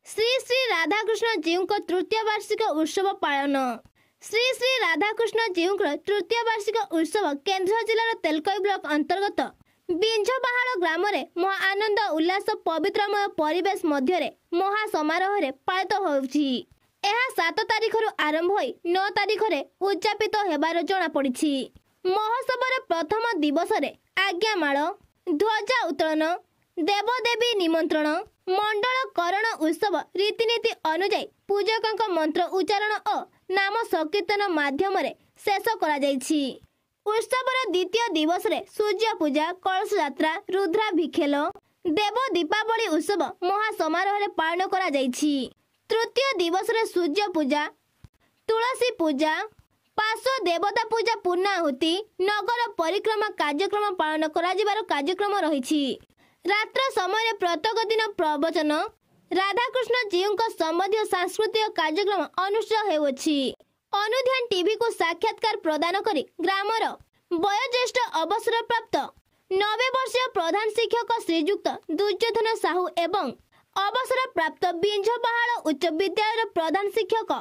श्री श्री राधाकृष्ण जीव को तृतीय वार्षिक उत्सव पालन। श्री श्री राधाकृष्ण जीव को तृतीय वार्षिक उत्सव केन्द्र जिलार तेलकोई ब्लॉक अंतर्गत बिंझपाहाड़ ग्राम में महा आनंद उल्लास पवित्रमय परिवेश मध्य महा समारोह पालित होउछि। यह 7 तारिख आरंभ हो 9 तारिख उद्यापित होबार जनापड़ी। महोत्सवर प्रथम दिवस आज्ञामाल, ध्वजा उत्तोलन, देवदेवी निमंत्रण, मंडल करण उत्सव रीतिनीति अनुଯାयी पूजकों मंत्र उच्चारण और नाम संकीर्तन माध्यम शेष करा जायछि। उत्सवर द्वितीय दिवस सूर्य पूजा, कलश यात्रा, रुद्राभिषेक, देव दीपावली उत्सव महासमारोह पालन करा जायछि। तृतीय दिवस सूर्य पूजा, तुलसी पूजा, पार्श्व देवता पूजा, पूर्णाहुति, नगर परिक्रमा कार्यक्रम पालन करा जिबार कार्यक्रम रहिछि। रात्र समय प्रत्येक दिन प्रवचन, राधाकृष्ण जीव संबंधी सांस्कृतिक कार्यक्रम अनुष्ठित होउछि। अनुध्यान टीवी को साक्षात्कार प्रदान करी ग्रामर वयोज्येष्ठ अवसर प्राप्त 90 वर्षीय प्रधान शिक्षक श्रीयुक्त दुर्योधन साहू एवं अवसर प्राप्त बिंझपाहाड़ उच्च विद्यालय प्रधान शिक्षक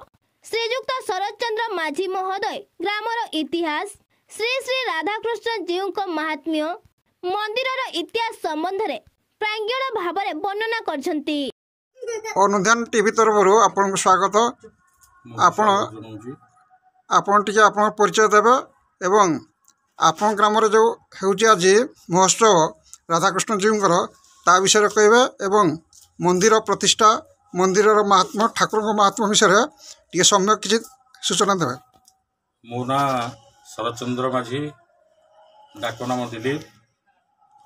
श्रीयुक्त शरद चंद्र माझी महोदय ग्रामर इतिहास, श्री श्री राधाकृष्ण जीव महात्म्य, मंदिरर इतिहास संबंध में प्रांजल भाव वर्णना करछंती। अनुध्यान टीवी तरफ आपन स्वागत। आपण टिके आपण परिचय देबे एवं आपण ग्राम रे जो हेउची आज महोत्सव राधाकृष्ण जीवकर ता विषय कहबे एवं मंदिर प्रतिष्ठा, मंदिरर महात्मा, ठाकुर महात्मा विषय टिके सम्यक किछि सूचना देबे। मो ना शरद चंद्र माझी, डाकनाम दिलीप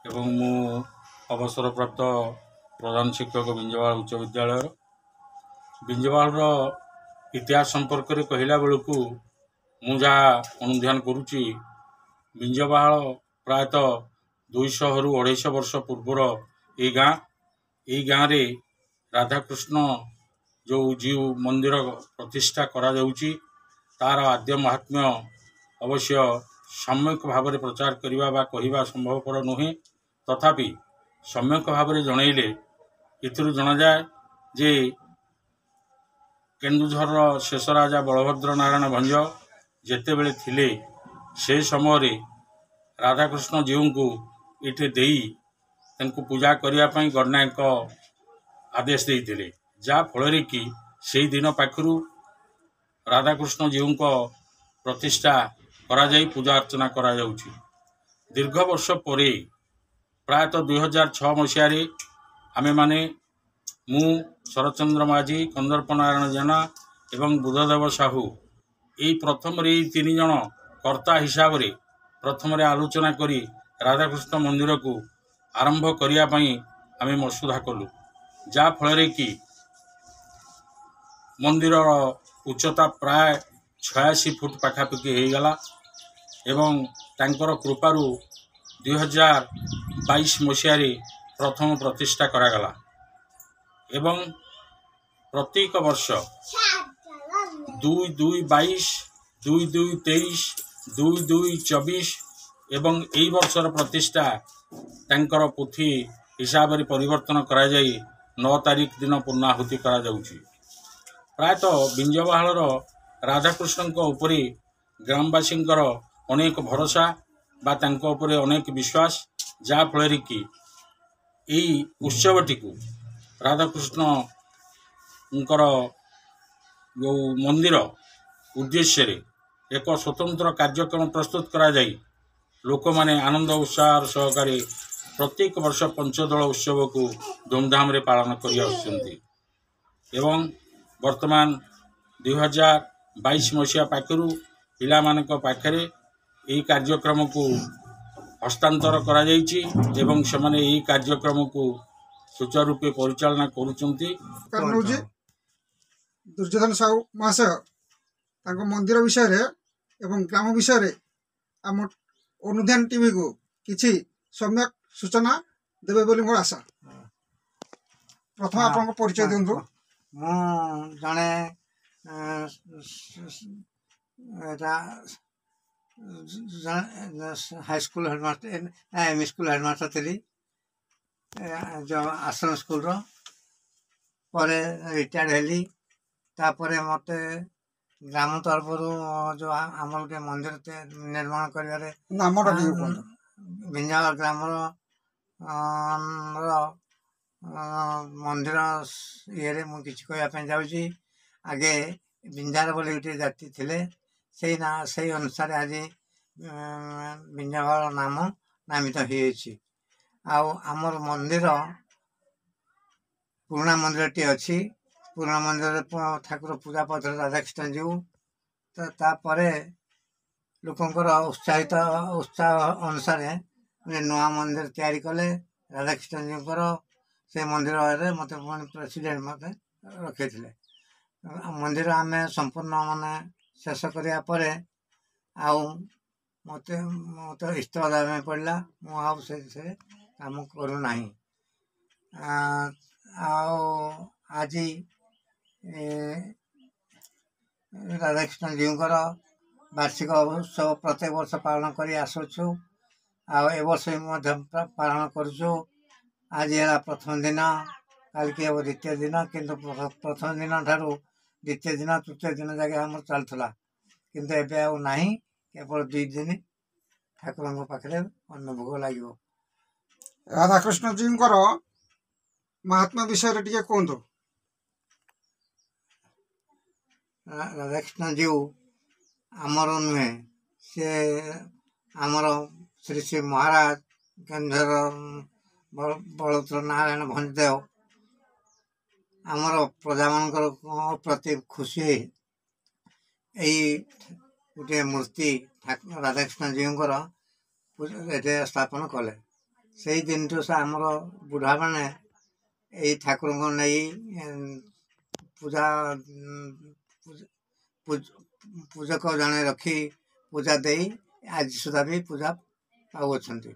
एवं मु अवसर प्राप्त प्रधान शिक्षक बिंझपाहाड़ उच्च विद्यालय। बिंझपाहाड़ इतिहास संपर्क में कहला बेलू मु जहाँ अनुध्यान करुच्ची, बिंझपाहाड़ प्रायतः 200 रु 250 वर्ष पूर्वर ये गाँव रे राधाकृष्ण जो जीव मंदिर प्रतिष्ठा करा जाउची तार आद्य महात्म्य अवश्य सम्यक भाव में प्रचार करवा बा कहवा संभवपर नुहे। तथापि सम्यक भाव में जनइले इथुरु जना जाए जे केन्दुझर शेष राजा बलभद्र नारायण भंज जेतेबेले थिले से समय राधाकृष्ण जीव को इटे देई तंकु पूजा करिया पई गणनायक आदेश देइथिले, जा फल कि से दिन पाखरु राधाकृष्ण जीव को प्रतिष्ठा करा जाई पूजा अर्चना करा जाउची। दीर्घ वर्ष परे प्रायतः 2006 मसीह आमे माने मु शरदचंद्र माझी, कंदर्प नारायण जेना एवं बुद्धदेव साहू यही प्रथम तीन जन कर्ता हिसाब रे प्रथम आलोचना करी राधाकृष्ण मंदिर को आरंभ करिया पई आमे मसुधा कलु, जा फल कि मंदिर उच्चता प्राय 86 फुट पाखापाखि हो गला एवं तांकर कृपारू 2022 मसीह प्रथम प्रतिष्ठा करागला एवं प्रत्येक वर्ष 2-2-22, 2-2-23, 2-2-24 एवं यही वर्षर प्रतिष्ठा तांकर पुथी हिसाब से परिवर्तन करा जाई 9 तारिख दिन पूर्णाहुति करा जाउची। प्रायतः बिंझपाहाड़ राधाकृष्ण उपरे ग्रामवासी अनेक भरोसा बा तांको उपरे अनेक विश्वास, जा फल कि यही उत्सवटी को राधाकृष्ण जो मंदिर उद्देश्य रे एक स्वतंत्र कार्यक्रम प्रस्तुत करा जाई लोक माने आनंद उत्साह सहकारी प्रत्येक वर्ष पंचदल उत्सव को धूमधाम रे पालन करि आछंती एवं वर्तमान 2022 मसीहा पाखरु पिला मानक पाखरे यही कार्यक्रम को हस्तांतर करा जाइछि एवं से यही कार्यक्रम को सुचारू रूपे परिचालना करुचंती। दुर्योधन साहू महाशय तांको मंदिर विषय रे एवं ग्राम विषय रे आम अनुध्यान टीवी को किछि सम्यक सूचना देबे बोली मोर आशा। प्रथम आपन परिचय दिंतु। मु जाने high school headmaster, M school headmaster थी जो आश्रम स्कूल रो ପରେ ରିଟାୟାର୍ଡ଼ ହେଲି। ତାପରେ ମୋତେ ଗ୍ରାମ ତରଫରୁ ଯେଉଁ ଆମର ଗୋଟେ ମନ୍ଦିର ନିର୍ମାଣ କରିବାରେ ନାମଟା ଟିକେ କୁହନ୍ତୁ। ବିଞ୍ଜାଳ ଗ୍ରାମର ମନ୍ଦିର ଇଏରେ ମୁଁ କିଛି କହିବା ପାଇଁ ଯାଉଛି। ଆଗେ ବିଞ୍ଜାର ବୋଲି ଗୋଟିଏ ଜାତି ଥିଲେ, ସେଇ ଅନୁସାରେ ଆଜି ବିଞ୍ଜାଳ ନାମ ନାମିତ ହୋଇଅଛି। ଆଉ ଆମର ମନ୍ଦିର ପୁରୁଣା ମନ୍ଦିରଟି ଅଛି। ପୁରୁଣା ମନ୍ଦିରରେ ଠାକୁର ପୂଜା ପାଉଥିଲେ ରାଧାକୃଷ୍ଣ ଜୀଉ। ତାପରେ ଲୋକଙ୍କର ଉତ୍ସାହ ଅନୁସାରେ ଗୋଟେ ନୂଆ ମନ୍ଦିର ତିଆରି କଲେ ରାଧାକୃଷ୍ଣ ଜୀଉଙ୍କର। ସେ ମନ୍ଦିରରେ ମୋତେ ପୁଣି ପ୍ରେସିଡେଣ୍ଟ ମୋତେ ରଖିଥିଲେ। ମନ୍ଦିର ଆମେ ସମ୍ପୂର୍ଣ୍ଣ ଶେଷ କରିବା ପରେ ଆଉ ମୋତେ ଇସ୍ତଫା ଦେବା ପାଇଁ ପଡ଼ିଲା। ମୁଁ ଆଉ ସେଥିରେ କାମ କରୁନାହିଁ। ଆଉ ଆଜି ରାଧାକୃଷ୍ଣ ଜୀଉଙ୍କର ବାର୍ଷିକ ଉତ୍ସବ ପ୍ରତ୍ୟେକ ବର୍ଷ ପାଳନ କରି ଆସୁଛୁ। ଆଉ ଏ ବର୍ଷ ବି ମଧ୍ୟ ପାଳନ କରୁଛୁ। ଆଜି ହେଲା ପ୍ରଥମ ଦିନ, କାଲିକି ହେବ ଦ୍ୱିତୀୟ ଦିନ। କିନ୍ତୁ ପ୍ରଥମ ଦିନ ଠାରୁ ଦ୍ୱିତୀୟ ଦିନ ତୃତୀୟ ଦିନ ଯାକେ ଆମର ଚାଲୁଥିଲା, କିନ୍ତୁ ଏବେ ଆଉ ନାହିଁ। କେବଳ 2 ଦିନ ଠାକୁରଙ୍କ ପାଖରେ ଅନ୍ନଭୋଗ ଲାଗିବ। ରାଧାକୃଷ୍ଣ ଜୀଉଙ୍କର ମହାତ୍ମା ବିଷୟରେ ଟିକେ କୁହନ୍ତୁ। ରାଧାକୃଷ୍ଣ ଜୀଉ ଆମର ନୁହେଁ, ସେ ଆମର ଶ୍ରୀ ଶ୍ରୀ ମହାରାଜ କେନ୍ଦୁଝର ବଳଭଦ୍ର ନାରାୟଣ ଭଞ୍ଜଦେଓ ଆମର ପ୍ରଜାମାନଙ୍କର ପ୍ରତି ଖୁସି ଏଇ ଗୋଟିଏ ମୂର୍ତ୍ତି ରାଧାକୃଷ୍ଣ ଜୀଉଙ୍କର ଏଠି ସ୍ଥାପନ କଲେ। ସେଇ ଦିନଠୁ ସେ ଆମର ବୁଢ଼ାମାନେ ଏଇ ଠାକୁରଙ୍କୁ ନେଇ ପୂଜକ ଜଣେ ରଖି ପୂଜା ଦେଇ ଆଜି ସୁଦ୍ଧା ବି ପୂଜା ପାଉଅଛନ୍ତି।